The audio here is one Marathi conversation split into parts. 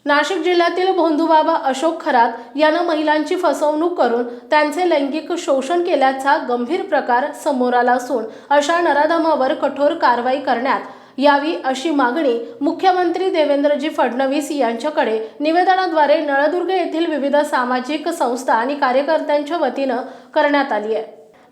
नाशिक जिल्ह्यातील भोंदूबाबा अशोक खरात यानं महिलांची फसवणूक करून त्यांचे लैंगिक शोषण केल्याचा गंभीर प्रकार समोर आला असून अशा नराधमावर कठोर कारवाई करण्यात यावी अशी मागणी मुख्यमंत्री देवेंद्रजी फडणवीस यांच्याकडे निवेदनाद्वारे नळदुर्ग येथील विविध सामाजिक संस्था आणि कार्यकर्त्यांच्या वतीनं करण्यात आली आहे।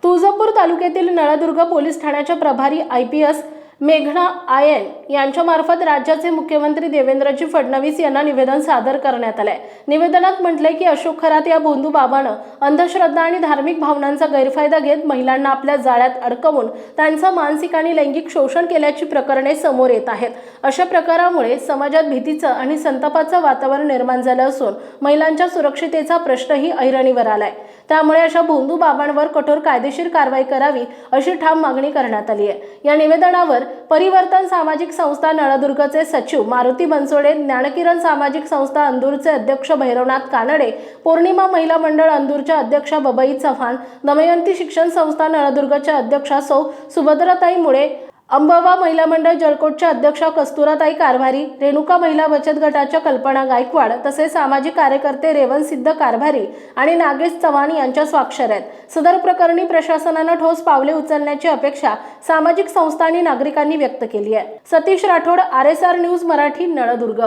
तुळजापूर तालुक्यातील नळदुर्ग पोलीस ठाण्याच्या प्रभारी IPS मेघना आयन यांच्यामार्फत राज्याचे मुख्यमंत्री देवेंद्रजी फडणवीस यांना निवेदन सादर करण्यात आले। निवेदनात म्हटले की अशोक खरात या भोंदूबाबानं अंधश्रद्धा आणि धार्मिक भावनांचा गैरफायदा घेत महिलांना आपल्या जाळ्यात अडकवून त्यांचं मानसिक आणि लैंगिक शोषण केल्याची प्रकरणे समोर येत आहेत। अशा प्रकारामुळे समाजात भीतीचं आणि संतापाचं वातावरण निर्माण झालं असून महिलांच्या सुरक्षिततेचा प्रश्नही ऐरणीवर आलाय। त्यामुळे अशा भोंदूबाबांवर कठोर कायदेशीर कारवाई करावी अशी ठाम मागणी करण्यात आली आहे। या निवेदनावर परिवर्तन सामाजिक संस्था नळदुर्गचे सचिव मारुती बनसोडे, ज्ञानकिरण सामाजिक संस्था अंदूरचे अध्यक्ष भैरवनाथ कानडे, पौर्णिमा महिला मंडळ अंदूरच्या अध्यक्षा बबई चव्हाण, दमयंती शिक्षण संस्था नळदुर्गच्या अध्यक्षा सौ सुभद्राताई मुळे, अंबवा महिला मंडळ जळकोटच्या अध्यक्षा कस्तुराताई कारभारी, रेणुका महिला बचत गटाच्या कल्पना गायकवाड तसेच सामाजिक कार्यकर्ते रेवंत सिद्ध कारभारी आणि नागेश चव्हाण यांच्या स्वाक्षऱ्या आहेत। सदर प्रकरणी प्रशासनानं ठोस पावले उचलण्याची अपेक्षा सामाजिक संस्था आणि नागरिकांनी व्यक्त केली आहे। Satish Rathod, RSR news Marathi, Naldurg.